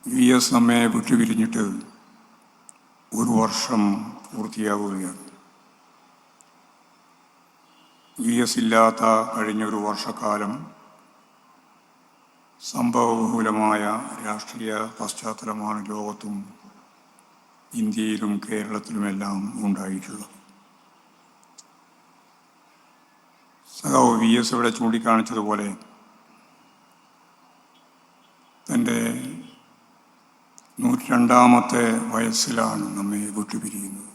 VS നമ്മെ വിട്ടുപിരിഞ്ഞിട്ട് ഒരു വർഷം പൂർത്തിയാവുകയാണ്. VS ഇല്ലാത്ത കഴിഞ്ഞൊരു വർഷക്കാലം സംഭവബഹുലമായ രാഷ്ട്രീയ പശ്ചാത്തലമാണ് ലോകത്തും ഇന്ത്യയിലും കേരളത്തിലുമെല്ലാം ഉണ്ടായിട്ടുള്ളത്. സഖാവ് VS ഇവിടെ ചൂണ്ടിക്കാണിച്ചതുപോലെ തൻ്റെ 102ാമത്തെ വയസ്സിലാണ് നമ്മെ വിട്ടുപിരിയുന്നത്.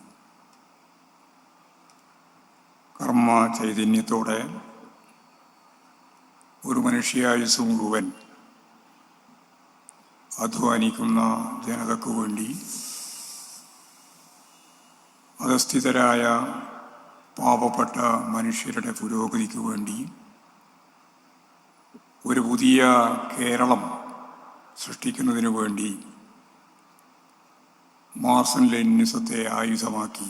കർമ്മ ചൈതന്യത്തോടെ ഒരു മനുഷ്യായുസ് മുഴുവൻ അധ്വാനിക്കുന്ന ജനതയ്ക്കു വേണ്ടി, അധസ്ഥിതരായ പാവപ്പെട്ട മനുഷ്യരുടെ പുരോഗതിക്ക് വേണ്ടി ഒരു പുതിയ കേരളം സൃഷ്ടിക്കുന്നതിനു വേണ്ടി മാർക്സ് ലെനിനിസത്തെ ആയുധമാക്കി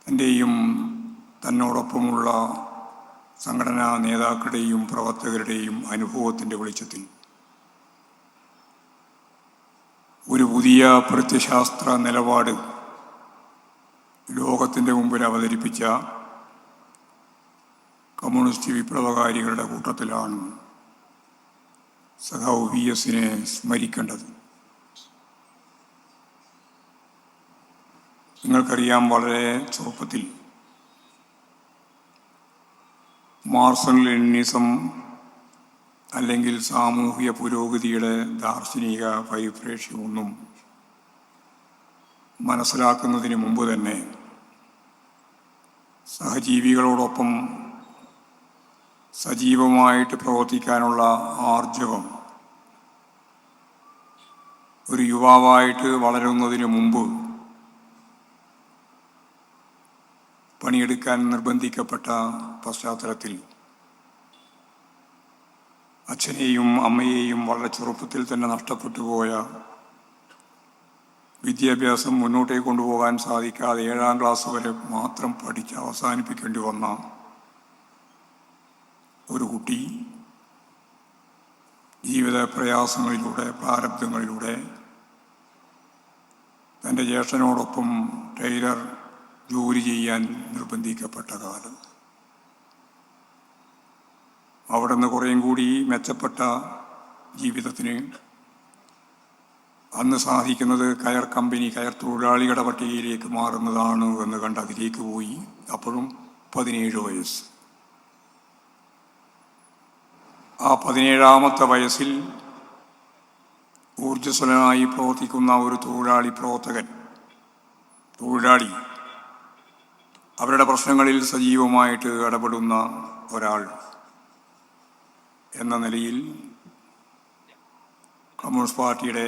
തൻ്റെയും തന്നോടൊപ്പമുള്ള സംഘടനാ നേതാക്കളുടെയും പ്രവർത്തകരുടെയും അനുഭവത്തിൻ്റെ വെളിച്ചത്തിൽ ഒരു പുതിയ പ്രത്യശാസ്ത്ര നിലപാട് ലോകത്തിൻ്റെ മുമ്പിൽ അവതരിപ്പിച്ച കമ്മ്യൂണിസ്റ്റ് വിപ്ലവകാരികളുടെ കൂട്ടത്തിലാണ് സഖാവ് VSനെ സ്മരിക്കേണ്ടത്. നിങ്ങൾക്കറിയാം, വളരെ ചെറുപ്പത്തിൽ മാർക്സ് ലെനിനിസം അല്ലെങ്കിൽ സാമൂഹിക പുരോഗതിയുടെ ദാർശനിക പരിപ്രേക്ഷ്യമൊന്നും മനസ്സിലാക്കുന്നതിന് മുമ്പ് തന്നെ സഹജീവികളോടൊപ്പം സജീവമായിട്ട് പ്രവർത്തിക്കാനുള്ള ആർജവം ഒരു യുവാവായിട്ട് വളരുന്നതിന് മുമ്പ് പണിയെടുക്കാൻ നിർബന്ധിക്കപ്പെട്ട പശ്ചാത്തലത്തിൽ അച്ഛനെയും അമ്മയെയും വളരെ ചെറുപ്പത്തിൽ തന്നെ നഷ്ടപ്പെട്ടു പോയ, വിദ്യാഭ്യാസം മുന്നോട്ടേക്ക് കൊണ്ടുപോകാൻ സാധിക്കാതെ 7ാം ക്ലാസ് വരെ മാത്രം പഠിച്ച് അവസാനിപ്പിക്കേണ്ടി വന്ന ഒരു കുട്ടി ജീവിത പ്രയാസങ്ങളിലൂടെ, പ്രാരബ്ധങ്ങളിലൂടെ തൻ്റെ ജ്യേഷ്ഠനോടൊപ്പം ടൈലർ ജോലി ചെയ്യാൻ നിർബന്ധിക്കപ്പെട്ട കാലം. അവിടെ നിന്ന് കുറേയും കൂടി മെച്ചപ്പെട്ട ജീവിതത്തിന് അന്ന് സാധിക്കുന്നത് കയർ കമ്പനി, കയർ തൊഴിലാളികളുടെ പട്ടികയിലേക്ക് മാറുന്നതാണ് എന്ന് കണ്ട് അതിലേക്ക് പോയി. അപ്പോഴും 17 വയസ്സ്. ആ 17ാമത്തെ വയസ്സിൽ ഊർജ്ജസ്വലനായി പ്രവർത്തിക്കുന്ന ഒരു തൊഴിലാളി, അവരുടെ പ്രശ്നങ്ങളിൽ സജീവമായിട്ട് ഇടപെടുന്ന ഒരാൾ എന്ന നിലയിൽ കമ്മ്യൂണിസ്റ്റ് പാർട്ടിയുടെ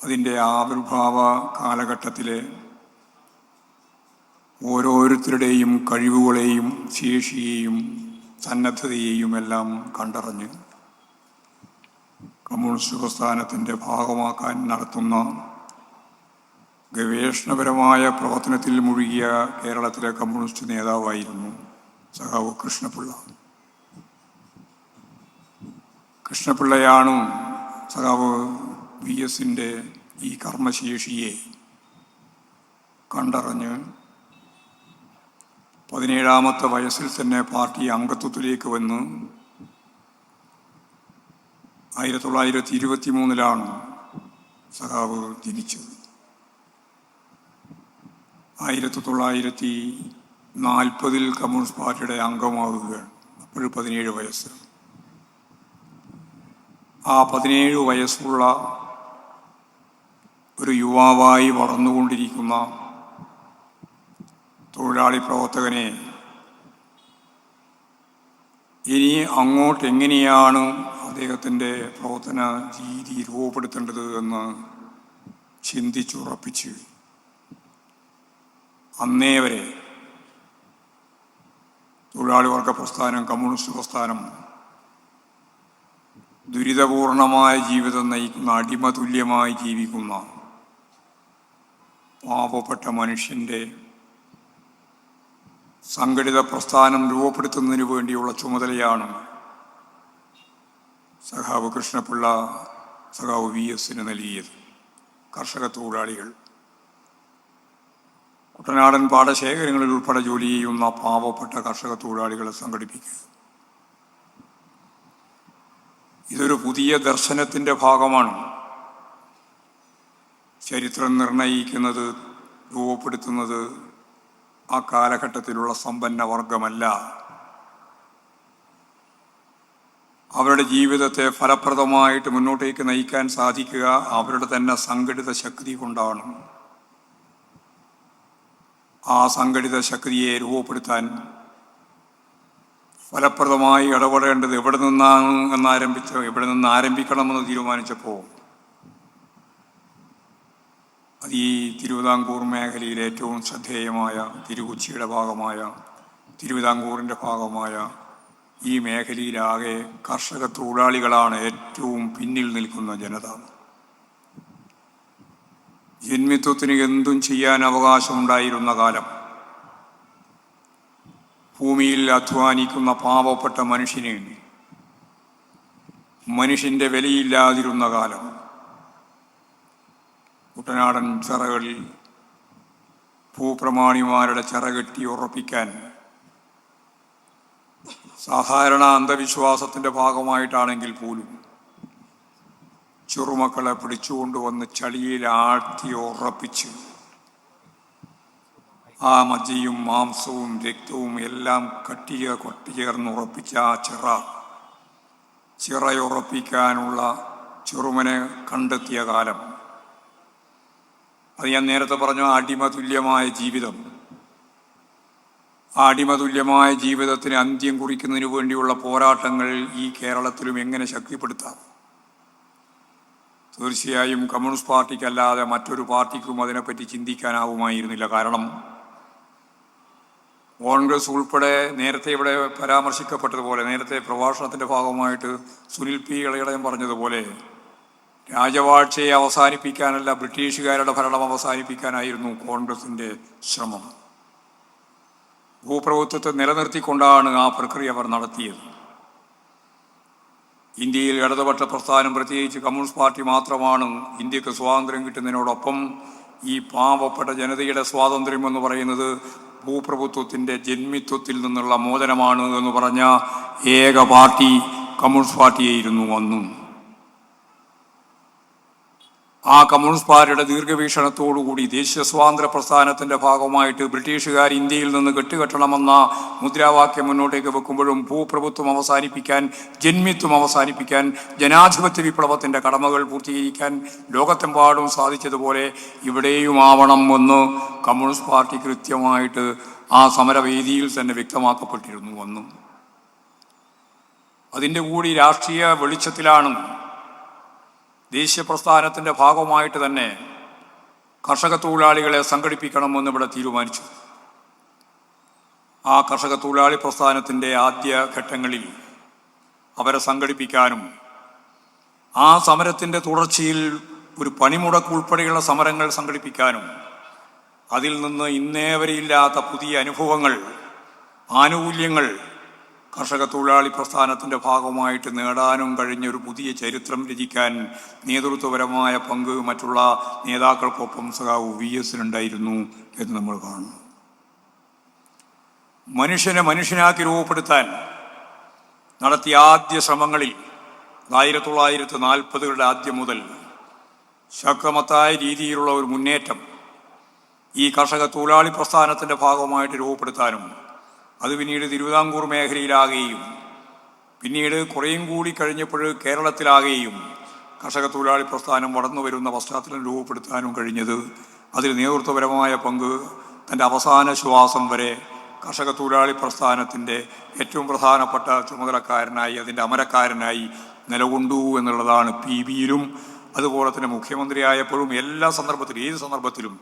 അതിൻ്റെ ആവിർഭാവ കാലഘട്ടത്തിലെ ഓരോരുത്തരുടെയും കഴിവുകളെയും ശേഷിയെയും സന്നദ്ധതയെയും എല്ലാം കണ്ടറിഞ്ഞ് കമ്മ്യൂണിസ്റ്റ് പ്രസ്ഥാനത്തിൻ്റെ ഭാഗമാക്കാൻ നടത്തുന്ന ഗവേഷണപരമായ പ്രവർത്തനത്തിൽ മുഴുകിയ കേരളത്തിലെ കമ്മ്യൂണിസ്റ്റ് നേതാവായിരുന്നു സഖാവ് കൃഷ്ണപിള്ള. കൃഷ്ണപിള്ളയാണ് സഖാവ് VSൻ്റെ ഈ കർമ്മശേഷിയെ കണ്ടറിഞ്ഞ് 17ാമത്തെ വയസ്സിൽ തന്നെ പാർട്ടി അംഗത്വത്തിലേക്ക് വന്ന് 1923 സഖാവ് ജനിച്ചത്. 1940 കമ്മ്യൂണിസ്റ്റ് പാർട്ടിയുടെ അംഗമാവുകയാണ്. അപ്പോൾ 17 വയസ്സ്. ആ 17 വയസ്സുള്ള ഒരു യുവാവായി വളർന്നുകൊണ്ടിരിക്കുന്ന തൊഴിലാളി പ്രവർത്തകനെ ഇനി അങ്ങോട്ട് എങ്ങനെയാണ് അദ്ദേഹത്തിൻ്റെ പ്രവർത്തന രീതി രൂപപ്പെടുത്തേണ്ടത് എന്ന് ചിന്തിച്ചുറപ്പിച്ച് അന്നേ വരെ തൊഴിലാളി വർഗ പ്രസ്ഥാനം, കമ്മ്യൂണിസ്റ്റ് പ്രസ്ഥാനം ദുരിതപൂർണമായ ജീവിതം നയിക്കുന്ന, അടിമതുല്യമായി ജീവിക്കുന്ന പാവപ്പെട്ട മനുഷ്യൻ്റെ സംഘടിത പ്രസ്ഥാനം രൂപപ്പെടുത്തുന്നതിന് വേണ്ടിയുള്ള ചുമതലയാണ് സഖാവ് കൃഷ്ണപിള്ള, സഖാവ് VS നൽകിയത്. കർഷക തൊഴിലാളികൾ, കുട്ടനാടൻ പാടശേഖരങ്ങളിൽ ഉൾപ്പെടെ ജോലി ചെയ്യുന്ന പാവപ്പെട്ട കർഷക തൊഴിലാളികളെ സംഘടിപ്പിക്കുക. ഇതൊരു പുതിയ ദർശനത്തിൻ്റെ ഭാഗമാണ്. ചരിത്രം നിർണയിക്കുന്നത്, രൂപപ്പെടുത്തുന്നത് ആ കാലഘട്ടത്തിലുള്ള സമ്പന്ന വർഗമല്ല. അവരുടെ ജീവിതത്തെ ഫലപ്രദമായിട്ട് മുന്നോട്ടേക്ക് നയിക്കാൻ സാധിക്കുക അവരുടെ തന്നെ സംഘടിത ശക്തി കൊണ്ടാണ്. ആ സംഘടിത ശക്തിയെ രൂപപ്പെടുത്താൻ ഫലപ്രദമായി ഇടപെടേണ്ടത് എവിടെ നിന്ന് ആരംഭിക്കണമെന്ന് തീരുമാനിച്ചപ്പോൾ അത് ഈ തിരുവിതാംകൂർ മേഖലയിൽ ഏറ്റവും ശ്രദ്ധേയമായ തിരുക്കൊച്ചിയുടെ ഭാഗമായ, തിരുവിതാംകൂറിൻ്റെ ഭാഗമായ ഈ മേഖലയിലാകെ കർഷക തൊഴിലാളികളാണ് ഏറ്റവും പിന്നിൽ നിൽക്കുന്ന ജനത. ജന്മിത്വത്തിന് എന്തും ചെയ്യാൻ അവകാശമുണ്ടായിരുന്ന കാലം, ഭൂമിയിൽ അധ്വാനിക്കുന്ന പാവപ്പെട്ട മനുഷ്യന് മനുഷ്യൻ്റെ വിലയില്ലാതിരുന്ന കാലം, കുട്ടനാടൻ ചിറകളിൽ ഭൂപ്രമാണിമാരുടെ ചിറകെട്ടി ഉറപ്പിക്കാൻ സാധാരണ അന്ധവിശ്വാസത്തിൻ്റെ ഭാഗമായിട്ടാണെങ്കിൽ പോലും ചെറുമക്കളെ പിടിച്ചുകൊണ്ടുവന്ന് ചളിയിൽ ആഴ്ത്തി ഉറപ്പിച്ച് ആ മജ്ജയും മാംസവും രക്തവും എല്ലാം കൊട്ടിച്ചേർന്ന് ഉറപ്പിച്ച ആ ചിറയുറപ്പിക്കാനുള്ള ചെറുമനെ കണ്ടെത്തിയ കാലം, അത് ഞാൻ നേരത്തെ പറഞ്ഞു. അടിമതുല്യമായ ജീവിതം, ആ അടിമതുല്യമായ ജീവിതത്തിന് അന്ത്യം കുറിക്കുന്നതിന് വേണ്ടിയുള്ള പോരാട്ടങ്ങൾ ഈ കേരളത്തിലും എങ്ങനെ ശക്തിപ്പെടുത്താം? തീർച്ചയായും കമ്മ്യൂണിസ്റ്റ് പാർട്ടിക്കല്ലാതെ മറ്റൊരു പാർട്ടിക്കും അതിനെപ്പറ്റി ചിന്തിക്കാനാവുമായിരുന്നില്ല. കാരണം കോൺഗ്രസ് ഉൾപ്പെടെ നേരത്തെ ഇവിടെ പരാമർശിക്കപ്പെട്ടതുപോലെ, നേരത്തെ പ്രഭാഷണത്തിൻ്റെ ഭാഗമായിട്ട് സുനിൽ P. ഇളയിടയൻ പറഞ്ഞതുപോലെ, രാജവാഴ്ചയെ അവസാനിപ്പിക്കാനല്ല, ബ്രിട്ടീഷുകാരുടെ ഭരണം അവസാനിപ്പിക്കാനായിരുന്നു കോൺഗ്രസിൻ്റെ ശ്രമം. ഭൂപ്രഭുത്വത്തെ നിലനിർത്തിക്കൊണ്ടാണ് ആ പ്രക്രിയ അവർ നടത്തിയത്. ഇന്ത്യയിൽ ഇടതുപക്ഷ പ്രസ്ഥാനം, പ്രത്യേകിച്ച് കമ്മ്യൂണിസ്റ്റ് പാർട്ടി മാത്രമാണ് ഇന്ത്യക്ക് സ്വാതന്ത്ര്യം കിട്ടുന്നതിനോടൊപ്പം ഈ പാവപ്പെട്ട ജനതയുടെ സ്വാതന്ത്ര്യം എന്ന് പറയുന്നത് ഭൂപ്രഭുത്വത്തിൻ്റെ ജന്മിത്വത്തിൽ നിന്നുള്ള മോചനമാണ് എന്ന് പറഞ്ഞ ഏക പാർട്ടി കമ്മ്യൂണിസ്റ്റ് പാർട്ടിയായിരുന്നു അന്നും. ആ കമ്മ്യൂണിസ്റ്റ് പാർട്ടിയുടെ ദീർഘവീക്ഷണത്തോടുകൂടി ദേശീയ സ്വാതന്ത്ര്യ പ്രസ്ഥാനത്തിൻ്റെ ഭാഗമായിട്ട് ബ്രിട്ടീഷുകാർ ഇന്ത്യയിൽ നിന്ന് കെട്ടുകെട്ടണമെന്ന മുദ്രാവാക്യം മുന്നോട്ടേക്ക് വെക്കുമ്പോഴും ഭൂപ്രഭുത്വം അവസാനിപ്പിക്കാൻ, ജന്മിത്വം അവസാനിപ്പിക്കാൻ, ജനാധിപത്യ വിപ്ലവത്തിൻ്റെ കടമകൾ പൂർത്തീകരിക്കാൻ ലോകത്തെമ്പാടും സാധിച്ചതുപോലെ ഇവിടെയും ആവണം എന്ന് കമ്മ്യൂണിസ്റ്റ് പാർട്ടി കൃത്യമായിട്ട് ആ സമരവേദിയിൽ തന്നെ വ്യക്തമാക്കപ്പെട്ടിരുന്നു അന്നും. അതിൻ്റെ കൂടി രാഷ്ട്രീയ വെളിച്ചത്തിലാണ് ദേശീയ പ്രസ്ഥാനത്തിൻ്റെ ഭാഗമായിട്ട് തന്നെ കർഷക തൊഴിലാളികളെ സംഘടിപ്പിക്കണമെന്ന് ഇവിടെ തീരുമാനിച്ചു. ആ കർഷക തൊഴിലാളി പ്രസ്ഥാനത്തിൻ്റെ ആദ്യ ഘട്ടങ്ങളിൽ അവരെ സംഘടിപ്പിക്കാനും ആ സമരത്തിൻ്റെ തുടർച്ചയിൽ ഒരു പണിമുടക്ക് ഉൾപ്പെടെയുള്ള സമരങ്ങൾ സംഘടിപ്പിക്കാനും അതിൽ നിന്ന് ഇന്നേ വരെ ഇല്ലാത്ത പുതിയ അനുഭവങ്ങൾ, ആനുകൂല്യങ്ങൾ കർഷക തൊഴിലാളി പ്രസ്ഥാനത്തിൻ്റെ ഭാഗമായിട്ട് നേടാനും കഴിഞ്ഞ ഒരു പുതിയ ചരിത്രം രചിക്കാൻ നേതൃത്വപരമായ പങ്ക് മറ്റുള്ള നേതാക്കൾക്കൊപ്പം സഖാവ് VS എന്ന് നമ്മൾ കാണുന്നു. മനുഷ്യനെ മനുഷ്യനാക്കി രൂപപ്പെടുത്താൻ നടത്തിയ ആദ്യ ശ്രമങ്ങളിൽ 1940കളുടെ ആദ്യം മുതൽ ശക്തമത്തായ രീതിയിലുള്ള ഒരു മുന്നേറ്റം ഈ കർഷക തൊഴിലാളി പ്രസ്ഥാനത്തിൻ്റെ ഭാഗമായിട്ട് രൂപപ്പെടുത്താനും അത് പിന്നീട് തിരുവിതാംകൂർ മേഖലയിലാകുകയും പിന്നീട് കുറേയും കൂടി കഴിഞ്ഞപ്പോൾ കേരളത്തിലാകുകയും കർഷക തൊഴിലാളി പ്രസ്ഥാനം വളർന്നു വരുന്ന പശ്ചാത്തലം രൂപപ്പെടുത്താനും കഴിഞ്ഞത്, അതിൽ നേതൃത്വപരമായ പങ്ക് തൻ്റെ അവസാന ശ്വാസം വരെ കർഷക തൊഴിലാളി പ്രസ്ഥാനത്തിൻ്റെ ഏറ്റവും പ്രധാനപ്പെട്ട ചുമതലക്കാരനായി, അതിൻ്റെ അമരക്കാരനായി നിലകൊണ്ടു എന്നുള്ളതാണ്. PBയിലും അതുപോലെ തന്നെ മുഖ്യമന്ത്രിയായപ്പോഴും എല്ലാ സന്ദർഭത്തിലും, ഏത് സന്ദർഭത്തിലും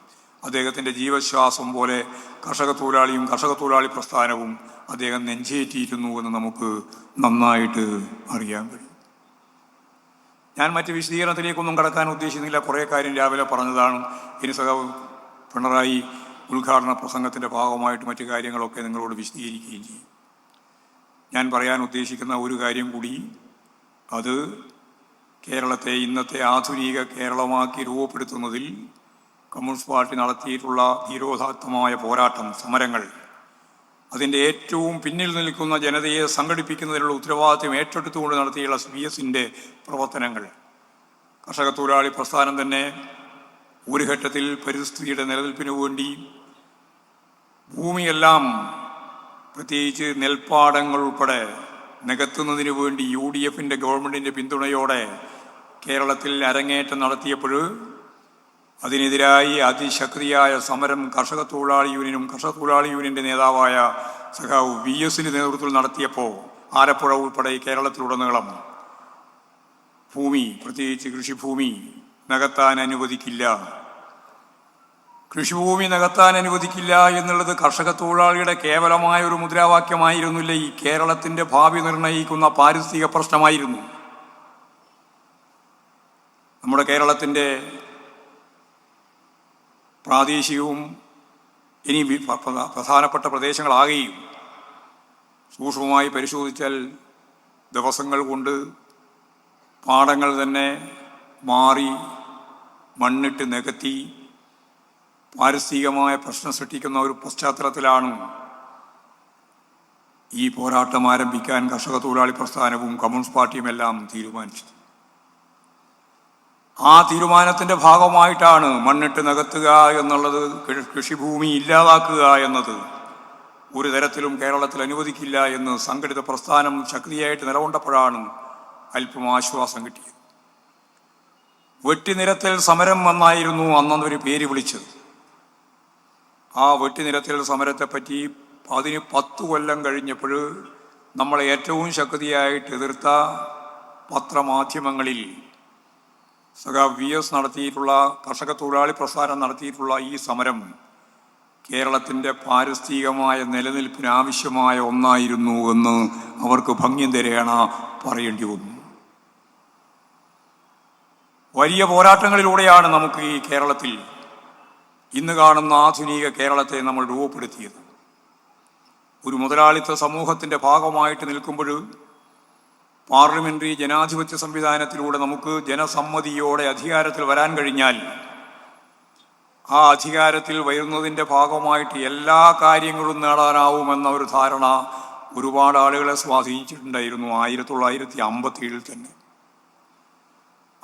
അദ്ദേഹത്തിൻ്റെ ജീവശ്വാസം പോലെ കർഷക തൊഴിലാളിയും കർഷക തൊഴിലാളി പ്രസ്ഥാനവും അദ്ദേഹം നെഞ്ചേറ്റിയിരുന്നു എന്ന് നമുക്ക് നന്നായിട്ട് അറിയാൻ കഴിയും. ഞാൻ മറ്റ് വിശദീകരണത്തിലേക്കൊന്നും കടക്കാൻ ഉദ്ദേശിക്കുന്നില്ല. കുറേ കാര്യം രാവിലെ പറഞ്ഞതാണ്. ഇനി സഖാവ് പിണറായി ഉദ്ഘാടന പ്രസംഗത്തിൻ്റെ ഭാഗമായിട്ട് മറ്റു കാര്യങ്ങളൊക്കെ നിങ്ങളോട് വിശദീകരിക്കുകയും ചെയ്യും. ഞാൻ പറയാൻ ഉദ്ദേശിക്കുന്ന ഒരു കാര്യം കൂടി അത് കേരളത്തെ ഇന്നത്തെ ആധുനിക കേരളമാക്കി രൂപപ്പെടുത്തുന്നതിൽ കമ്മ്യൂണിസ്റ്റ് പാർട്ടി നടത്തിയിട്ടുള്ള ധീരോദാത്തമായ പോരാട്ടം, സമരങ്ങൾ, അതിൻ്റെ ഏറ്റവും പിന്നിൽ നിൽക്കുന്ന ജനതയെ സംഘടിപ്പിക്കുന്നതിനുള്ള ഉത്തരവാദിത്വം ഏറ്റെടുത്തുകൊണ്ട് നടത്തിയുള്ള CPSന്റെ പ്രവർത്തനങ്ങൾ, കർഷക തൊഴിലാളി പ്രസ്ഥാനം തന്നെ ഒരു ഘട്ടത്തിൽ പരിസ്ഥിതിയുടെ നിലനിൽപ്പിനു വേണ്ടി ഭൂമിയെല്ലാം, പ്രത്യേകിച്ച് നെൽപ്പാടങ്ങൾ ഉൾപ്പെടെ നികത്തുന്നതിന് വേണ്ടി UDFന്റെ ഗവൺമെൻറ്റിൻ്റെ പിന്തുണയോടെ കേരളത്തിൽ അരങ്ങേറ്റം നടത്തിയപ്പോൾ അതിനെതിരായി അതിശക്തിയായ സമരം കർഷക തൊഴിലാളി യൂണിയൻ്റെ നേതാവായ സഖാവ് VSന്റെ നേതൃത്വത്തിൽ നടത്തിയപ്പോൾ ആലപ്പുഴ ഉൾപ്പെടെ കേരളത്തിലുടനീളം ഭൂമി, പ്രത്യേകിച്ച് കൃഷിഭൂമി നികത്താൻ അനുവദിക്കില്ല, കൃഷിഭൂമി നികത്താൻ അനുവദിക്കില്ല എന്നുള്ളത് കർഷക തൊഴിലാളിയുടെ കേവലമായ ഒരു മുദ്രാവാക്യമായിരുന്നില്ല, ഈ കേരളത്തിൻ്റെ ഭാവി നിർണയിക്കുന്ന പാരിസ്ഥിതിക പ്രശ്നമായിരുന്നു. നമ്മുടെ കേരളത്തിൻ്റെ പ്രാദേശികവും ഇനി പ്രധാനപ്പെട്ട പ്രദേശങ്ങളാകെയും സൂക്ഷ്മമായി പരിശോധിച്ചാൽ ദിവസങ്ങൾ കൊണ്ട് പാടങ്ങൾ തന്നെ മാറി മണ്ണിട്ട് നികത്തി പാരിസ്ഥിതികമായ പ്രശ്നം സൃഷ്ടിക്കുന്ന ഒരു പശ്ചാത്തലത്തിലാണ് ഈ പോരാട്ടം ആരംഭിക്കാൻ കർഷക തൊഴിലാളി പ്രസ്ഥാനവും കമ്മ്യൂണിസ്റ്റ് പാർട്ടിയും എല്ലാം തീരുമാനിച്ചത്. ആ തീരുമാനത്തിൻ്റെ ഭാഗമായിട്ടാണ് മണ്ണിട്ട് നികത്തുക എന്നുള്ളത്, കൃഷിഭൂമി ഇല്ലാതാക്കുക എന്നത് ഒരു തരത്തിലും കേരളത്തിൽ അനുവദിക്കില്ല എന്ന് സംഘടിത പ്രസ്ഥാനം ശക്തിയായിട്ട് നിലകൊണ്ടപ്പോഴാണ് അല്പം ആശ്വാസം കിട്ടിയത്. വെട്ടിനിരത്തൽ സമരം എന്നായിരുന്നു അന്നൊരു പേര് വിളിച്ചത്. ആ വെട്ടിനിരത്തൽ സമരത്തെപ്പറ്റി അതിന് 10 കൊല്ലം കഴിഞ്ഞപ്പോൾ നമ്മളെ ഏറ്റവും ശക്തിയായിട്ട് എതിർത്ത പത്രമാധ്യമങ്ങളിൽ സഖാവ് VS നടത്തിയിട്ടുള്ള, കർഷക തൊഴിലാളി പ്രസ്ഥാനം നടത്തിയിട്ടുള്ള ഈ സമരം കേരളത്തിൻ്റെ പാരിസ്ഥിതികമായ നിലനിൽപ്പിന് ആവശ്യമായ ഒന്നായിരുന്നു എന്ന് അവർക്ക് ഭംഗ്യം തരേണ പറയേണ്ടി വന്നു. വലിയ പോരാട്ടങ്ങളിലൂടെയാണ് നമുക്ക് ഈ കേരളത്തിൽ ഇന്ന് കാണുന്ന ആധുനിക കേരളത്തെ നമ്മൾ രൂപപ്പെടുത്തിയത്. ഒരു മുതലാളിത്ത സമൂഹത്തിൻ്റെ ഭാഗമായിട്ട് നിൽക്കുമ്പോൾ പാർലമെൻ്ററി ജനാധിപത്യ സംവിധാനത്തിലൂടെ നമുക്ക് ജനസമ്മതിയോടെ അധികാരത്തിൽ വരാൻ കഴിഞ്ഞാൽ ആ അധികാരത്തിൽ വരുന്നതിൻ്റെ ഭാഗമായിട്ട് എല്ലാ കാര്യങ്ങളും നേടാനാവുമെന്ന ഒരു ധാരണ ഒരുപാട് ആളുകളെ സ്വാധീനിച്ചിട്ടുണ്ടായിരുന്നു. 1957 തന്നെ.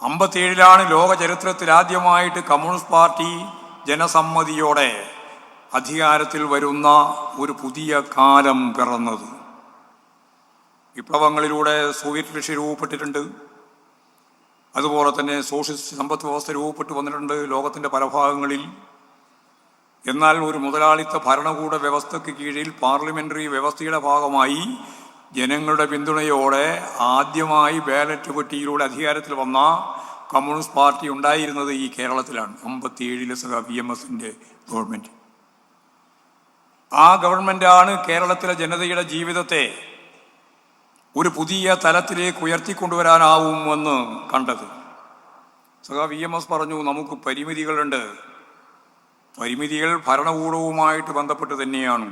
57ലാണ് ലോക ചരിത്രത്തിൽ ആദ്യമായിട്ട് കമ്മ്യൂണിസ്റ്റ് പാർട്ടി ജനസമ്മതിയോടെ അധികാരത്തിൽ വരുന്ന ഒരു പുതിയ കാലം പിറന്നത്. വിപ്ലവങ്ങളിലൂടെ സോവിയറ്റ് റഷ്യ രൂപപ്പെട്ടിട്ടുണ്ട്, അതുപോലെ തന്നെ സോഷ്യലിസ്റ്റ് സമ്പദ് വ്യവസ്ഥ രൂപപ്പെട്ടു വന്നിട്ടുണ്ട് ലോകത്തിൻ്റെ പല ഭാഗങ്ങളിൽ. എന്നാൽ ഒരു മുതലാളിത്ത ഭരണകൂട വ്യവസ്ഥയ്ക്ക് കീഴിൽ പാർലമെൻ്ററി വ്യവസ്ഥയുടെ ഭാഗമായി ജനങ്ങളുടെ പിന്തുണയോടെ ആദ്യമായി ബാലറ്റ് പെട്ടിയിലൂടെ അധികാരത്തിൽ വന്ന കമ്മ്യൂണിസ്റ്റ് പാർട്ടി ഉണ്ടായിരുന്നത് ഈ കേരളത്തിലാണ്. 57 സഖാ VMSന്റെ ഗവൺമെൻറ്. ആ ഗവൺമെൻറ്റാണ് കേരളത്തിലെ ജനതയുടെ ജീവിതത്തെ ഒരു പുതിയ തലത്തിലേക്ക് ഉയർത്തിക്കൊണ്ടുവരാനാവുമെന്ന് കണ്ടത്. സഖാ VMS പറഞ്ഞു, നമുക്ക് പരിമിതികളുണ്ട്, പരിമിതികൾ ഭരണകൂടവുമായിട്ട് ബന്ധപ്പെട്ട് തന്നെയാണ്,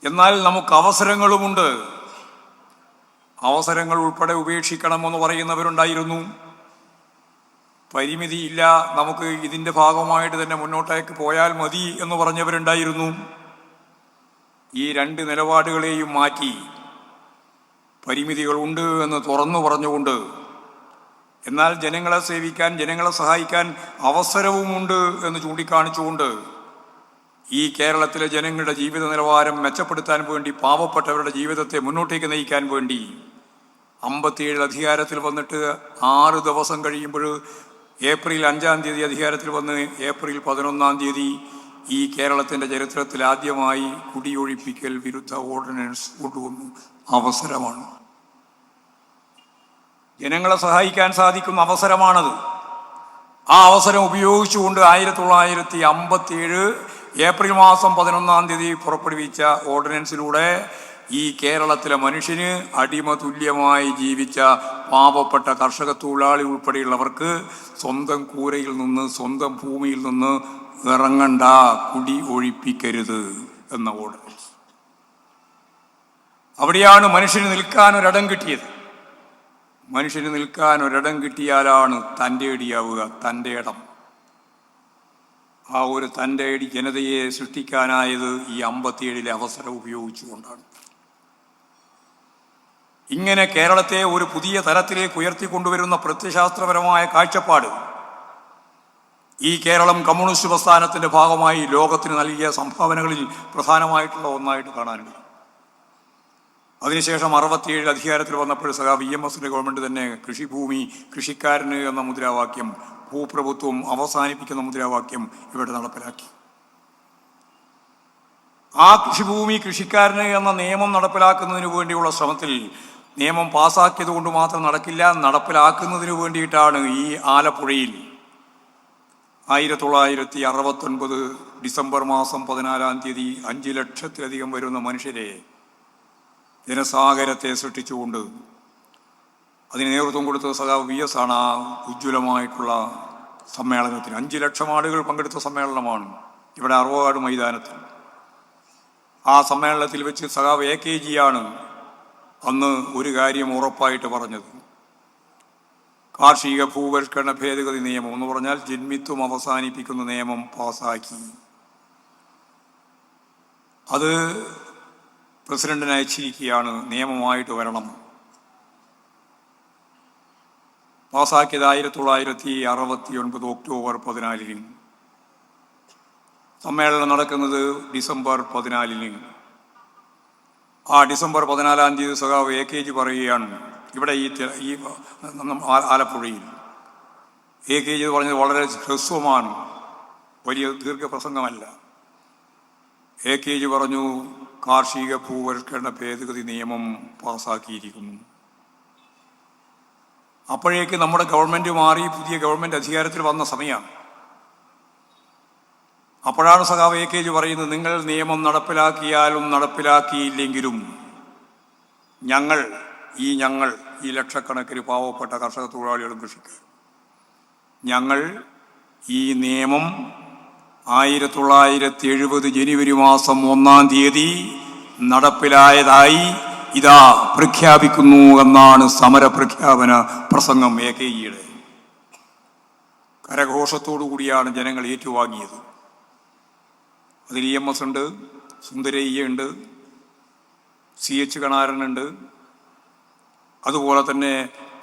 എന്നാൽ നമുക്ക് അവസരങ്ങളുമുണ്ട്, അവസരങ്ങൾ ഉൾപ്പെടെ ഉപേക്ഷിക്കണമെന്ന് പറയുന്നവരുണ്ടായിരുന്നു. പരിമിതിയില്ല, നമുക്ക് ഇതിൻ്റെ ഭാഗമായിട്ട് തന്നെ മുന്നോട്ടേക്ക് പോയാൽ മതി എന്ന് പറഞ്ഞവരുണ്ടായിരുന്നു. ഈ 2 നിലപാടുകളെയും മാറ്റി പരിമിതികളുണ്ട് എന്ന് തുറന്നു പറഞ്ഞുകൊണ്ട്, എന്നാൽ ജനങ്ങളെ സേവിക്കാൻ, ജനങ്ങളെ സഹായിക്കാൻ അവസരവുമുണ്ട് എന്ന് ചൂണ്ടിക്കാണിച്ചുകൊണ്ട് ഈ കേരളത്തിലെ ജനങ്ങളുടെ ജീവിത നിലവാരം മെച്ചപ്പെടുത്താൻ വേണ്ടി, പാവപ്പെട്ടവരുടെ ജീവിതത്തെ മുന്നോട്ടേക്ക് നയിക്കാൻ വേണ്ടി 57 അധികാരത്തിൽ വന്നിട്ട് 6 ദിവസം കഴിയുമ്പോൾ ഏപ്രിൽ 5-ാം തീയതി അധികാരത്തിൽ വന്ന് ഏപ്രിൽ 11-ാം തീയതി ഈ കേരളത്തിൻ്റെ ചരിത്രത്തിൽ ആദ്യമായി കുടിയൊഴിപ്പിക്കൽ വിരുദ്ധ ഓർഡിനൻസ് കൊണ്ടുവന്നു. അവസരമാണ്, ജനങ്ങളെ സഹായിക്കാൻ സാധിക്കുന്ന അവസരമാണത്. ആ അവസരം ഉപയോഗിച്ചുകൊണ്ട് 1957 ഏപ്രിൽ മാസം 11-ാം തീയതി പുറപ്പെടുവിച്ച ഓർഡിനൻസിലൂടെ ഈ കേരളത്തിലെ മനുഷ്യന് അടിമ തുല്യമായി ജീവിച്ച പാവപ്പെട്ട കർഷക തൊഴിലാളി ഉൾപ്പെടെയുള്ളവർക്ക് സ്വന്തം കൂരയിൽ നിന്ന്, സ്വന്തം ഭൂമിയിൽ നിന്ന് ഇറങ്ങണ്ട, കുടി ഒഴിപ്പിക്കരുത് എന്ന ഓർഡിനൻസ്. അവിടെയാണ് മനുഷ്യന് നിൽക്കാനൊരിടം കിട്ടിയത്. മനുഷ്യന് നിൽക്കാൻ ഒരിടം കിട്ടിയാലാണ് തൻ്റെ ഇടിയാവുക. തൻ്റെ ഇടം, ആ ഒരു തൻ്റെ ഇടി ജനതയെ സൃഷ്ടിക്കാനായത് ഈ 57 അവസരം ഉപയോഗിച്ചുകൊണ്ടാണ്. ഇങ്ങനെ കേരളത്തെ ഒരു പുതിയ തലത്തിലേക്ക് ഉയർത്തിക്കൊണ്ടുവരുന്ന പ്രത്യയശാസ്ത്രപരമായ കാഴ്ചപ്പാട് ഈ കേരളം കമ്മ്യൂണിസ്റ്റ് പ്രസ്ഥാനത്തിൻ്റെ ഭാഗമായി ലോകത്തിന് നൽകിയ സംഭാവനകളിൽ പ്രധാനമായിട്ടുള്ള ഒന്നായിട്ട് കാണാനുണ്ട്. അതിനുശേഷം 67 അധികാരത്തിൽ വന്നപ്പോൾ EMSന്റെ ഗവൺമെൻറ് തന്നെ കൃഷിഭൂമി കൃഷിക്കാരന് എന്ന മുദ്രാവാക്യം, ഭൂപ്രഭുത്വം അവസാനിപ്പിക്കുന്ന മുദ്രാവാക്യം ഇവിടെ നടപ്പിലാക്കി. ആ കൃഷിഭൂമി കൃഷിക്കാരന് എന്ന നിയമം നടപ്പിലാക്കുന്നതിന് വേണ്ടിയുള്ള ശ്രമത്തിൽ നിയമം പാസ്സാക്കിയത് കൊണ്ട് മാത്രം നടക്കില്ല, നടപ്പിലാക്കുന്നതിന് വേണ്ടിയിട്ടാണ് ഈ ആലപ്പുഴയിൽ 1969 ഡിസംബർ മാസം 14-ാം തീയതി 5 ലക്ഷത്തിലധികം വരുന്ന മനുഷ്യരെ, ജനസാഗരത്തെ സൃഷ്ടിച്ചുകൊണ്ട് അതിന് നേതൃത്വം കൊടുത്ത സഖാവ് VS ആണ് ആ ഉജ്ജ്വലമായിട്ടുള്ള സമ്മേളനത്തിന്. 5 ലക്ഷം ആളുകൾ പങ്കെടുത്ത സമ്മേളനമാണ് ഇവിടെ അറുവാട് മൈതാനത്തിൽ. ആ സമ്മേളനത്തിൽ വെച്ച് സഖാവ് AKG ആണ് അന്ന് ഒരു കാര്യം ഉറപ്പായിട്ട് പറഞ്ഞത്. കാർഷിക ഭൂപരിഷ്കരണ ഭേദഗതി നിയമം എന്ന് പറഞ്ഞാൽ ജന്മിത്വം അവസാനിപ്പിക്കുന്ന നിയമം പാസാക്കി. അത് പ്രസിഡന്റിന് അയച്ചിരിക്കുകയാണ്, നിയമമായിട്ട് വരണം. പാസാക്കിയത് 1969 ഒക്ടോബർ 14-ന്. സമ്മേളനം നടക്കുന്നത് ഡിസംബർ 14-ന്. ആ ഡിസംബർ 14-ാം തീയതി സഖാവ് AKG പറയുകയാണ് ഇവിടെ ഈ ആലപ്പുഴയിൽ. AKG പറഞ്ഞത് വളരെ ഹ്രസ്വമാണ്, വലിയ ദീർഘപ്രസംഗമല്ല. AKG പറഞ്ഞു, കാർഷിക ഭൂപരിഷ്കരണ ഭേദഗതി നിയമം പാസാക്കിയിരിക്കുന്നു. അപ്പോഴേക്ക് നമ്മുടെ ഗവൺമെൻറ് മാറി പുതിയ ഗവൺമെൻറ് അധികാരത്തിൽ വന്ന സമയമാണ്. അപ്പോഴാണ് സഖാവ് AKG പറയുന്നത്, നിങ്ങൾ നിയമം നടപ്പിലാക്കിയാലും നടപ്പിലാക്കിയില്ലെങ്കിലും ഞങ്ങൾ ഈ ലക്ഷക്കണക്കിന് പാവപ്പെട്ട കർഷക തൊഴിലാളികളും കൃഷിക്കാരും, ഞങ്ങൾ ഈ നിയമം 1970 ജനുവരി മാസം 1-ാം തീയതി നടപ്പിലായതായി ഇതാ പ്രഖ്യാപിക്കുന്നു എന്നാണ് സമരപ്രഖ്യാപന പ്രസംഗം AKGയുടെ. കരഘോഷത്തോടു കൂടിയാണ് ജനങ്ങൾ ഏറ്റുവാങ്ങിയത്. അതിൽ EMS ഉണ്ട്, സുന്ദരയ്യ ഉണ്ട്, CH കണാരനുണ്ട്, അതുപോലെ തന്നെ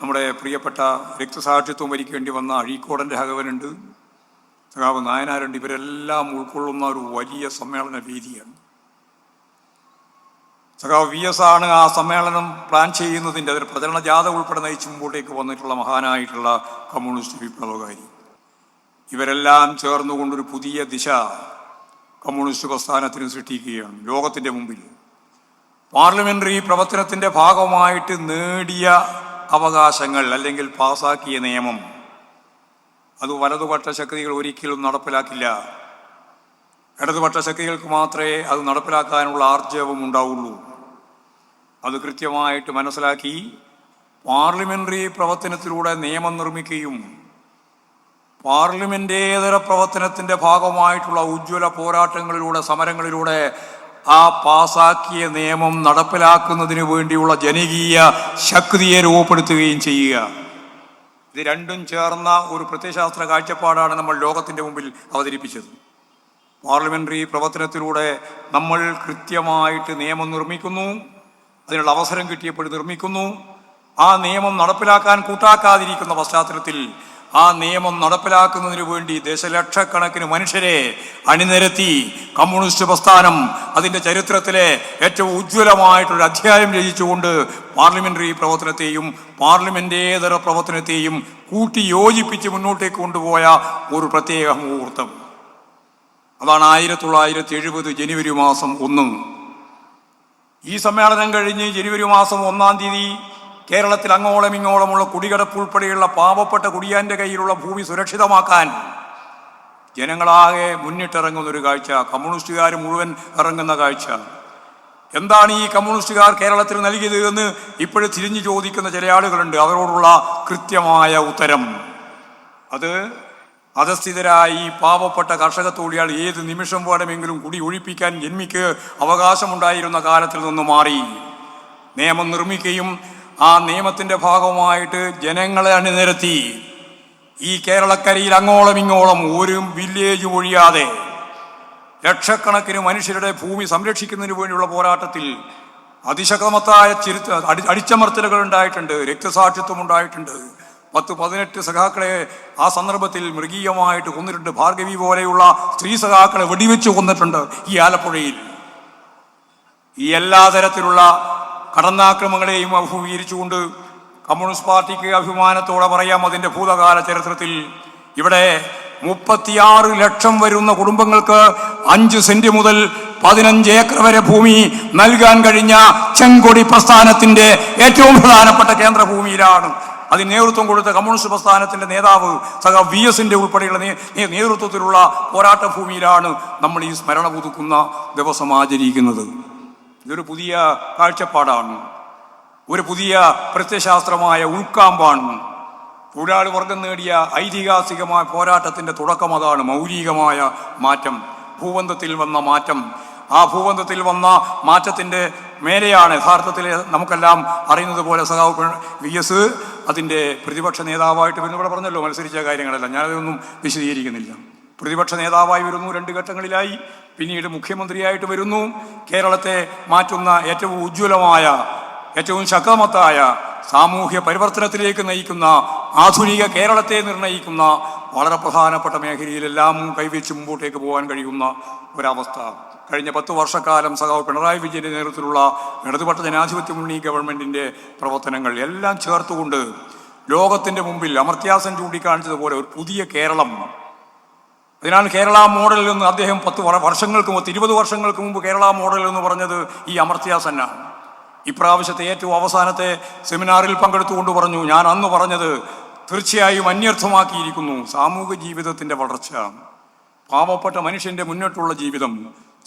നമ്മുടെ പ്രിയപ്പെട്ട രക്തസാക്ഷിത്വം വരിക്കേണ്ടി വന്ന അഴീക്കോടൻ്റെ ഹഗവനുണ്ട്, സഖാവ് നായനാരുണ്ട്. ഇവരെല്ലാം ഉൾക്കൊള്ളുന്ന ഒരു വലിയ സമ്മേളന വേദിയാണ്. സഖാവ് VS ആണ് ആ സമ്മേളനം പ്ലാൻ ചെയ്യുന്നതിൻ്റെ അതിൽ പ്രചരണ ജാഥ ഉൾപ്പെടെ നയിച്ച് മുമ്പോട്ടേക്ക് വന്നിട്ടുള്ള മഹാനായിട്ടുള്ള കമ്മ്യൂണിസ്റ്റ് വിപ്ലവകാരി. ഇവരെല്ലാം ചേർന്നുകൊണ്ടൊരു പുതിയ ദിശ കമ്മ്യൂണിസ്റ്റ് പ്രസ്ഥാനത്തിന് സൃഷ്ടിക്കുകയാണ് ലോകത്തിൻ്റെ മുമ്പിൽ. പാർലമെൻ്ററി പ്രവർത്തനത്തിൻ്റെ ഭാഗമായിട്ട് നേടിയ അവകാശങ്ങൾ അല്ലെങ്കിൽ പാസാക്കിയ നിയമം അത് വലതുപക്ഷ ശക്തികൾ ഒരിക്കലും നടപ്പിലാക്കില്ല. ഇടതുപക്ഷ ശക്തികൾക്ക് മാത്രമേ അത് നടപ്പിലാക്കാനുള്ള ആർജവം ഉണ്ടാവുള്ളൂ. അത് കൃത്യമായിട്ട് മനസ്സിലാക്കി പാർലമെൻ്ററി പ്രവർത്തനത്തിലൂടെ നിയമം നിർമ്മിക്കുകയും പാർലമെൻറ്റേതര പ്രവർത്തനത്തിൻ്റെ ഭാഗമായിട്ടുള്ള ഉജ്ജ്വല പോരാട്ടങ്ങളിലൂടെ സമരങ്ങളിലൂടെ ആ പാസാക്കിയ നിയമം നടപ്പിലാക്കുന്നതിന് വേണ്ടിയുള്ള ജനകീയ ശക്തിയെ രൂപപ്പെടുത്തുകയും ചെയ്യുക. ഇത് രണ്ടും ചേർന്ന ഒരു പ്രത്യയശാസ്ത്ര കാഴ്ചപ്പാടാണ് നമ്മൾ ലോകത്തിൻ്റെ മുമ്പിൽ അവതരിപ്പിച്ചത്. പാർലമെൻ്ററി പ്രവർത്തനത്തിലൂടെ നമ്മൾ കൃത്യമായിട്ട് നിയമം നിർമ്മിക്കുന്നു, അതിനുള്ള അവസരം കിട്ടിയപ്പോൾ നിർമ്മിക്കുന്നു. ആ നിയമം നടപ്പിലാക്കാൻ കൂട്ടാക്കാതിരിക്കുന്ന പശ്ചാത്തലത്തിൽ ആ നിയമം നടപ്പിലാക്കുന്നതിന് വേണ്ടി ദശലക്ഷക്കണക്കിന് മനുഷ്യരെ അണിനിരത്തി കമ്മ്യൂണിസ്റ്റ് പ്രസ്ഥാനം അതിൻ്റെ ചരിത്രത്തിലെ ഏറ്റവും ഉജ്ജ്വലമായിട്ടൊരു അധ്യായം രചിച്ചുകൊണ്ട് പാർലമെൻ്ററി പ്രവർത്തനത്തെയും പാർലമെൻറ്റേതര പ്രവർത്തനത്തെയും കൂട്ടി യോജിപ്പിച്ച് മുന്നോട്ടേക്ക് കൊണ്ടുപോയ ഒരു പ്രത്യേക മുഹൂർത്തം. അതാണ് 1970 ജനുവരി മാസം 1. ഈ സമ്മേളനം കഴിഞ്ഞ് ജനുവരി മാസം 1-ാം തീയതി കേരളത്തിൽ അങ്ങോളം ഇങ്ങോളമുള്ള കുടികിടപ്പ് ഉൾപ്പെടെയുള്ള പാവപ്പെട്ട കുടിയാൻ്റെ കയ്യിലുള്ള ഭൂമി സുരക്ഷിതമാക്കാൻ ജനങ്ങളാകെ മുന്നിട്ടിറങ്ങുന്നൊരു കാഴ്ച, കമ്മ്യൂണിസ്റ്റുകാർ മുഴുവൻ ഇറങ്ങുന്ന കാഴ്ച. എന്താണ് ഈ കമ്മ്യൂണിസ്റ്റുകാർ കേരളത്തിൽ നൽകിയത് എന്ന് ഇപ്പോഴും തിരിഞ്ഞു ചോദിക്കുന്ന ചില ആളുകളുണ്ട്. അവരോടുള്ള കൃത്യമായ ഉത്തരം അത് അധസ്ഥിതരായി പാവപ്പെട്ട കർഷക തൊഴിലാളി ഏത് നിമിഷം വേണമെങ്കിലും കുടി ഒഴിപ്പിക്കാൻ ജന്മിക്ക് അവകാശമുണ്ടായിരുന്ന കാലത്തിൽ നിന്ന് മാറി നിയമം നിർമ്മിക്കുകയും ആ നിയമത്തിൻ്റെ ഭാഗമായിട്ട് ജനങ്ങളെ അണിനിരത്തി ഈ കേരളക്കരയിൽ അങ്ങോളം ഇങ്ങോളം ഒരു വില്ലേജ് ഒഴിയാതെ ലക്ഷക്കണക്കിന് മനുഷ്യരുടെ ഭൂമി സംരക്ഷിക്കുന്നതിന് വേണ്ടിയുള്ള പോരാട്ടത്തിൽ അതിശക്തമത്തായ അടിച്ചമർത്തലുകൾ ഉണ്ടായിട്ടുണ്ട്, രക്തസാക്ഷിത്വം ഉണ്ടായിട്ടുണ്ട്. 10-18 സഖാക്കളെ ആ സന്ദർഭത്തിൽ മൃഗീയമായിട്ട് കൊന്നിട്ടുണ്ട്. ഭാർഗവി പോലെയുള്ള സ്ത്രീ സഖാക്കളെ വെടിവെച്ച് കൊന്നിട്ടുണ്ട് ഈ ആലപ്പുഴയിൽ. ഈ എല്ലാ തരത്തിലുള്ള കടന്നാക്രമങ്ങളെയും അഭിമുഖീകരിച്ചുകൊണ്ട് കമ്മ്യൂണിസ്റ്റ് പാർട്ടിക്ക് അഭിമാനത്തോടെ പറയാം, അതിൻ്റെ ഭൂതകാല ചരിത്രത്തിൽ ഇവിടെ 36 ലക്ഷം വരുന്ന കുടുംബങ്ങൾക്ക് 5 സെന്റ് മുതൽ 15 ഏക്കർ വരെ ഭൂമി നൽകാൻ കഴിഞ്ഞ ചെങ്കൊടി പ്രസ്ഥാനത്തിന്റെ ഏറ്റവും പ്രധാനപ്പെട്ട കേന്ദ്ര ഭൂമിയിലാണ്. അതിന് നേതൃത്വം കൊടുത്ത കമ്മ്യൂണിസ്റ്റ് പ്രസ്ഥാനത്തിന്റെ നേതാവ് VS-ന്റെ ഉൾപ്പെടെയുള്ള നേതൃത്വത്തിലുള്ള പോരാട്ട ഭൂമിയിലാണ് നമ്മൾ ഈ സ്മരണ പുതുക്കുന്ന ദിവസം ആചരിക്കുന്നത്. ഇതൊരു പുതിയ കാഴ്ചപ്പാടാണ്, ഒരു പുതിയ പ്രത്യയശാസ്ത്രമായ ഉൾക്കാമ്പാണ്. തൊഴിലാളി വർഗം നേടിയ ഐതിഹാസികമായ പോരാട്ടത്തിന്റെ തുടക്കം അതാണ്. മൗലികമായ മാറ്റം, ഭൂബന്ധത്തിൽ വന്ന മാറ്റം. ആ ഭൂബന്ധത്തിൽ വന്ന മാറ്റത്തിന്റെ മേലെയാണ് യഥാർത്ഥത്തിൽ നമുക്കെല്ലാം അറിയുന്നത് പോലെ സഖാവ് VS അതിൻ്റെ പ്രതിപക്ഷ നേതാവായിട്ട് വരുന്നു. ഇവിടെ പറഞ്ഞല്ലോ മത്സരിച്ച കാര്യങ്ങളല്ല, ഞാനതൊന്നും വിശദീകരിക്കുന്നില്ല. പ്രതിപക്ഷ നേതാവായി വരുന്നു, 2 ഘട്ടങ്ങളിലായി. പിന്നീട് മുഖ്യമന്ത്രിയായിട്ട് വരുന്നു. കേരളത്തെ മാറ്റുന്ന ഏറ്റവും ഉജ്ജ്വലമായ, ഏറ്റവും ശക്തമത്തായ സാമൂഹ്യ പരിവർത്തനത്തിലേക്ക് നയിക്കുന്ന, ആധുനിക കേരളത്തെ നിർണയിക്കുന്ന വളരെ പ്രധാനപ്പെട്ട മേഖലയിലെല്ലാം കൈവച്ച് മുമ്പോട്ടേക്ക് പോകാൻ കഴിയുന്ന ഒരവസ്ഥ. കഴിഞ്ഞ 10 വർഷക്കാലം സഖാവ് പിണറായി വിജയന്റെ നേതൃത്വത്തിലുള്ള ഇടതുപക്ഷ ജനാധിപത്യ മുന്നണി ഗവൺമെന്റിന്റെ പ്രവർത്തനങ്ങൾ എല്ലാം ചേർത്തുകൊണ്ട് ലോകത്തിന്റെ മുമ്പിൽ അമർത്യാസൻ ചൂണ്ടിക്കാണിച്ചതുപോലെ ഒരു പുതിയ കേരളം. അതിനാണ് കേരള മോഡൽ എന്ന് അദ്ദേഹം 20 വർഷങ്ങൾക്ക് മുമ്പ് കേരള മോഡൽ എന്ന് പറഞ്ഞത് ഈ അമർത്യാസനാണ്. ഇപ്രാവശ്യത്തെ ഏറ്റവും അവസാനത്തെ സെമിനാറിൽ പങ്കെടുത്തുകൊണ്ട് പറഞ്ഞു, ഞാൻ അന്ന് പറഞ്ഞത് തീർച്ചയായും അന്വർത്ഥമാക്കിയിരിക്കുന്നു. സാമൂഹിക ജീവിതത്തിന്റെ വളർച്ച, പാവപ്പെട്ട മനുഷ്യന്റെ മുന്നോട്ടുള്ള ജീവിതം,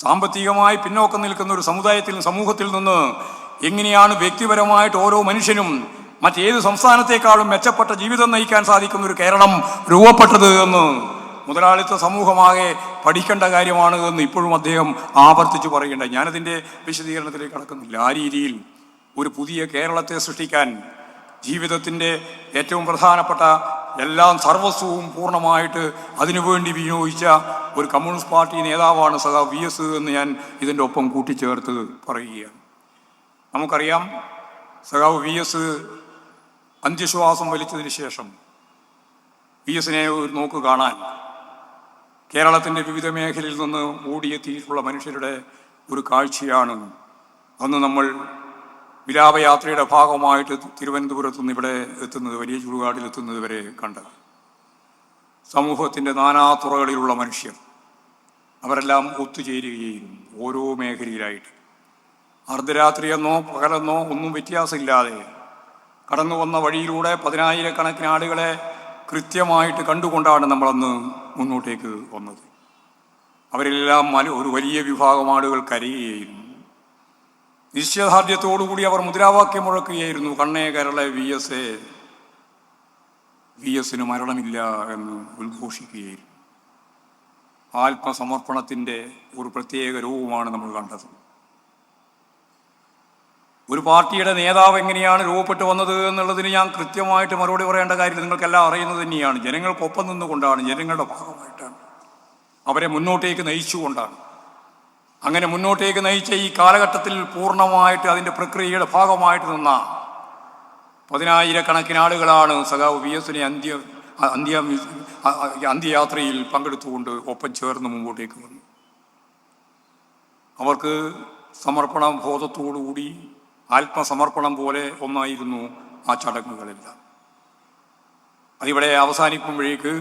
സാമ്പത്തികമായി പിന്നോക്കം നിൽക്കുന്ന ഒരു സമൂഹത്തിൽ നിന്ന് എങ്ങനെയാണ് വ്യക്തിപരമായിട്ട് ഓരോ മനുഷ്യനും മറ്റേത് സംസ്ഥാനത്തെക്കാളും മെച്ചപ്പെട്ട ജീവിതം നയിക്കാൻ സാധിക്കുന്ന ഒരു കേരളം രൂപപ്പെട്ടത് എന്ന് മുതലാളിത്ത സമൂഹമാകെ പഠിക്കേണ്ട കാര്യമാണ് എന്ന് ഇപ്പോഴും അദ്ദേഹം ആവർത്തിച്ചു പറയേണ്ട. ഞാനതിൻ്റെ വിശദീകരണത്തിലേക്ക് കടക്കുന്നില്ല. ആ രീതിയിൽ ഒരു പുതിയ കേരളത്തെ സൃഷ്ടിക്കാൻ ജീവിതത്തിൻ്റെ ഏറ്റവും പ്രധാനപ്പെട്ട എല്ലാം സർവസ്വവും പൂർണ്ണമായിട്ട് അതിനുവേണ്ടി വിനിയോഗിച്ച ഒരു കമ്മ്യൂണിസ്റ്റ് പാർട്ടി നേതാവാണ് സഖാവ് VS എന്ന് ഞാൻ ഇതിൻ്റെ ഒപ്പം കൂട്ടിച്ചേർത്ത് പറയുകയാണ്. നമുക്കറിയാം, സഖാവ് VS അന്ത്യശ്വാസം വലിച്ചതിന് ശേഷം VS-നെ ഒരു നോക്ക് കാണാൻ കേരളത്തിൻ്റെ വിവിധ മേഖലയിൽ നിന്ന് ഓടിയെത്തിയിട്ടുള്ള മനുഷ്യരുടെ ഒരു കാഴ്ചയാണ് അന്ന് നമ്മൾ വിലാപയാത്രയുടെ ഭാഗമായിട്ട് തിരുവനന്തപുരത്ത് നിന്ന് ഇവിടെ എത്തുന്നത്, വലിയ ചുടുകാടിൽ എത്തുന്നത് വരെ കണ്ടത്. സമൂഹത്തിൻ്റെ നാനാതുറകളിലുള്ള മനുഷ്യർ അവരെല്ലാം ഒത്തുചേരുകയും ഓരോ മേഖലയിലായിട്ട് അർദ്ധരാത്രിയെന്നോ പകലെന്നോ ഒന്നും വ്യത്യാസമില്ലാതെ കടന്നു വന്ന വഴിയിലൂടെ 10,000-കണക്കിന് ആളുകളെ കൃത്യമായിട്ട് കണ്ടുകൊണ്ടാണ് നമ്മളന്ന് മുന്നോട്ടേക്ക് വന്നത്. അവരെല്ലാം ഒരു വലിയ വിഭാഗം ആളുകൾ കരയുകയായിരുന്നു. നിശ്ചയദാർഢ്യത്തോടുകൂടി അവർ മുദ്രാവാക്യം മുഴക്കുകയായിരുന്നു, കണ്ണേ കേരള VS-ന് മരണമില്ല എന്ന് ഉദ്ഘോഷിക്കുകയായിരുന്നു. ആത്മസമർപ്പണത്തിൻ്റെ ഒരു പ്രത്യേക രൂപമാണ് നമ്മൾ കണ്ടത്. ഒരു പാർട്ടിയുടെ നേതാവ് എങ്ങനെയാണ് രൂപപ്പെട്ടു വന്നത് എന്നുള്ളതിന് ഞാൻ കൃത്യമായിട്ട് മറുപടി പറയേണ്ട കാര്യം നിങ്ങൾക്കെല്ലാം അറിയുന്നത് തന്നെയാണ്. ജനങ്ങൾക്കൊപ്പം നിന്നുകൊണ്ടാണ്, ജനങ്ങളുടെ ഭാഗമായിട്ടാണ്, അവരെ മുന്നോട്ടേക്ക് നയിച്ചുകൊണ്ടാണ്. അങ്ങനെ മുന്നോട്ടേക്ക് നയിച്ച ഈ കാലഘട്ടത്തിൽ പൂർണ്ണമായിട്ട് അതിൻ്റെ പ്രക്രിയയുടെ ഭാഗമായിട്ട് നിന്ന 10,000-കണക്കിന് ആളുകളാണ് സഖാവ് VS-നെ അന്ത്യയാത്രയിൽ പങ്കെടുത്തുകൊണ്ട് ഒപ്പം ചേർന്ന് മുമ്പോട്ടേക്ക് വന്നു. അവർക്ക് സമർപ്പണ ബോധത്തോടുകൂടി ആത്മസമർപ്പണം പോലെ ഒന്നായിരുന്നു ആ ചടങ്ങുകളെല്ലാം. അതിവിടെ അവസാനിക്കുമ്പോഴേക്ക്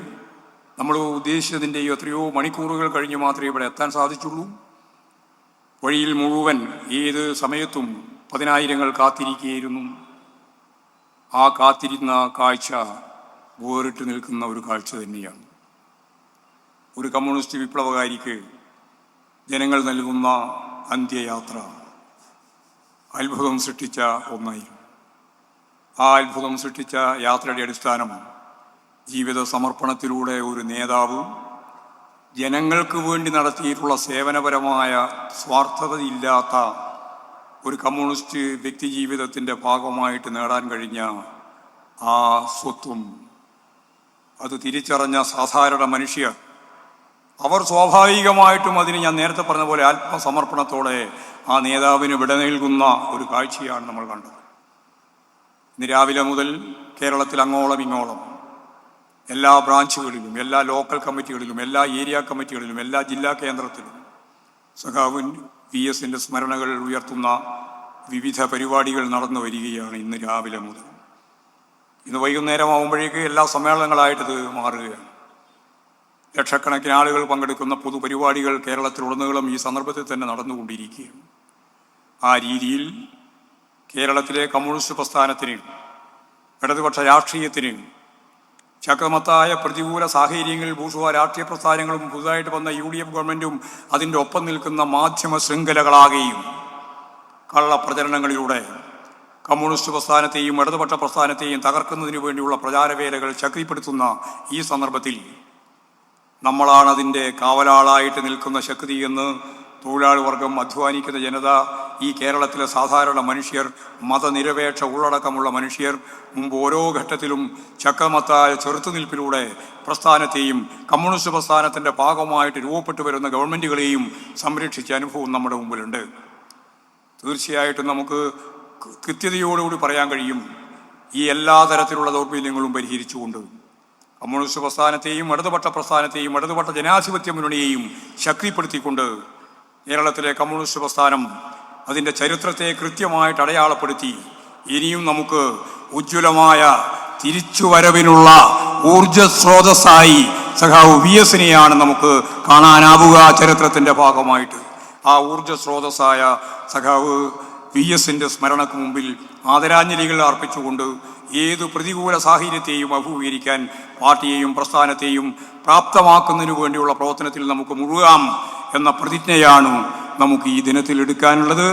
നമ്മൾ ഉദ്ദേശിച്ചതിൻ്റെ എത്രയോ മണിക്കൂറുകൾ കഴിഞ്ഞ് മാത്രമേ ഇവിടെ എത്താൻ സാധിച്ചുള്ളൂ. വഴിയിൽ മുഴുവൻ ഏത് സമയത്തും 10,000-ങ്ങൾ കാത്തിരിക്കുകയായിരുന്നു. ആ കാത്തിരുന്ന കാഴ്ച വേറിട്ട് നിൽക്കുന്ന ഒരു കാഴ്ച തന്നെയാണ്. ഒരു കമ്മ്യൂണിസ്റ്റ് വിപ്ലവകാരിക്ക് ജനങ്ങൾ നൽകുന്ന അന്ത്യയാത്ര അത്ഭുതം സൃഷ്ടിച്ച ഒന്നായിരുന്നു. ആ അത്ഭുതം സൃഷ്ടിച്ച യാത്രയുടെ അടിസ്ഥാനം ജീവിത സമർപ്പണത്തിലൂടെ ഒരു നേതാവ് ജനങ്ങൾക്ക് വേണ്ടി നടത്തിയിട്ടുള്ള സേവനപരമായ സ്വാർത്ഥതയില്ലാത്ത ഒരു കമ്മ്യൂണിസ്റ്റ് വ്യക്തി ജീവിതത്തിൻ്റെ ഭാഗമായിട്ട് നേടാൻ കഴിഞ്ഞ ആ സ്വത്വം അത് തിരിച്ചറിഞ്ഞ സാധാരണ മനുഷ്യർ അവർ സ്വാഭാവികമായിട്ടും അതിന് ഞാൻ നേരത്തെ പറഞ്ഞ പോലെ ആത്മസമർപ്പണത്തോടെ ആ നേതാവിന് വിട നൽകുന്ന ഒരു കാഴ്ചയാണ് നമ്മൾ കണ്ടത്. ഇന്ന് രാവിലെ മുതൽ കേരളത്തിൽ അങ്ങോളം ഇങ്ങോളം എല്ലാ ബ്രാഞ്ചുകളിലും, എല്ലാ ലോക്കൽ കമ്മിറ്റികളിലും, എല്ലാ ഏരിയ കമ്മിറ്റികളിലും, എല്ലാ ജില്ലാ കേന്ദ്രത്തിലും സഖാവ് VS-ന്റെ സ്മരണകൾ ഉയർത്തുന്ന വിവിധ പരിപാടികൾ നടന്നു വരികയാണ്. ഇന്ന് രാവിലെ മുതൽ ഇന്ന് വൈകുന്നേരമാകുമ്പോഴേക്ക് എല്ലാ സമ്മേളനങ്ങളായിട്ടത് മാറുകയാണ്. ലക്ഷക്കണക്കിന് ആളുകൾ പങ്കെടുക്കുന്ന പൊതുപരിപാടികൾ കേരളത്തിലുടനീളം ഈ സന്ദർഭത്തിൽ തന്നെ നടന്നുകൊണ്ടിരിക്കുകയാണ്. ആ രീതിയിൽ കേരളത്തിലെ കമ്മ്യൂണിസ്റ്റ് പ്രസ്ഥാനത്തിന്, ഇടതുപക്ഷ രാഷ്ട്രീയത്തിന് ശക്തമത്തായ പ്രതികൂല സാഹചര്യങ്ങളിൽ ബൂർഷ്വാ രാഷ്ട്രീയ പ്രസ്ഥാനങ്ങളും പുതുതായിട്ട് വന്ന UDF ഗവൺമെൻറ്റും അതിൻ്റെ ഒപ്പം നിൽക്കുന്ന മാധ്യമ ശൃംഖലകളാകുകയും കള്ളപ്രചരണങ്ങളിലൂടെ കമ്മ്യൂണിസ്റ്റ് പ്രസ്ഥാനത്തെയും ഇടതുപക്ഷ പ്രസ്ഥാനത്തെയും തകർക്കുന്നതിന് വേണ്ടിയുള്ള പ്രചാരവേലകൾ ശക്തിപ്പെടുത്തുന്ന ഈ സന്ദർഭത്തിൽ നമ്മളാണ് അതിൻ്റെ കാവലാളായിട്ട് നിൽക്കുന്ന ശക്തി എന്ന് തൊഴിലാളി വർഗം, അധ്വാനിക്കുന്ന ജനത, ഈ കേരളത്തിലെ സാധാരണ മനുഷ്യർ, മതനിരപേക്ഷ ഉള്ളടക്കമുള്ള മനുഷ്യർ മുമ്പ് ഓരോ ഘട്ടത്തിലും ശക്തമത്തായ ചെറുത്തുനിൽപ്പിലൂടെ പ്രസ്ഥാനത്തെയും കമ്മ്യൂണിസ്റ്റ് പ്രസ്ഥാനത്തിൻ്റെ ഭാഗമായിട്ട് രൂപപ്പെട്ടു വരുന്ന ഗവൺമെൻറ്റുകളെയും സംരക്ഷിച്ച അനുഭവം നമ്മുടെ മുമ്പിലുണ്ട്. തീർച്ചയായിട്ടും നമുക്ക് കൃത്യതയോടുകൂടി പറയാൻ കഴിയും, ഈ എല്ലാ തരത്തിലുള്ള ദൗർബല്യങ്ങളും പരിഹരിച്ചുകൊണ്ട് കമ്മ്യൂണിസ്റ്റ് പ്രസ്ഥാനത്തെയും ഇടതുപക്ഷ പ്രസ്ഥാനത്തെയും ഇടതുപക്ഷ ജനാധിപത്യ മുന്നണിയെയും ശക്തിപ്പെടുത്തിക്കൊണ്ട് കേരളത്തിലെ കമ്മ്യൂണിസ്റ്റ് പ്രസ്ഥാനം അതിൻ്റെ ചരിത്രത്തെ കൃത്യമായിട്ട് അടയാളപ്പെടുത്തി ഇനിയും നമുക്ക് ഉജ്ജ്വലമായ തിരിച്ചുവരവിനുള്ള ഊർജസ്രോതസ്സായി സഖാവ് VS-നെയാണ് നമുക്ക് കാണാനാവുക ചരിത്രത്തിൻ്റെ ഭാഗമായിട്ട്. ആ ഊർജസ്രോതസ്സായ സഖാവ് VS-ന്റെ സ്മരണക്ക് മുമ്പിൽ ആദരാഞ്ജലികൾ അർപ്പിച്ചുകൊണ്ട് ഏതു പ്രതികൂല സാഹചര്യത്തെയും അഭിമുഖീകരിക്കാൻ പാർട്ടിയെയും പ്രസ്ഥാനത്തെയും പ്രാപ്തമാക്കുന്നതിനു വേണ്ടിയുള്ള പ്രവർത്തനത്തിൽ നമുക്ക് മുഴുകാം എന്ന പ്രതിജ്ഞയാണ് നമുക്ക് ഈ ദിനത്തിൽ എടുക്കാനുള്ളത്.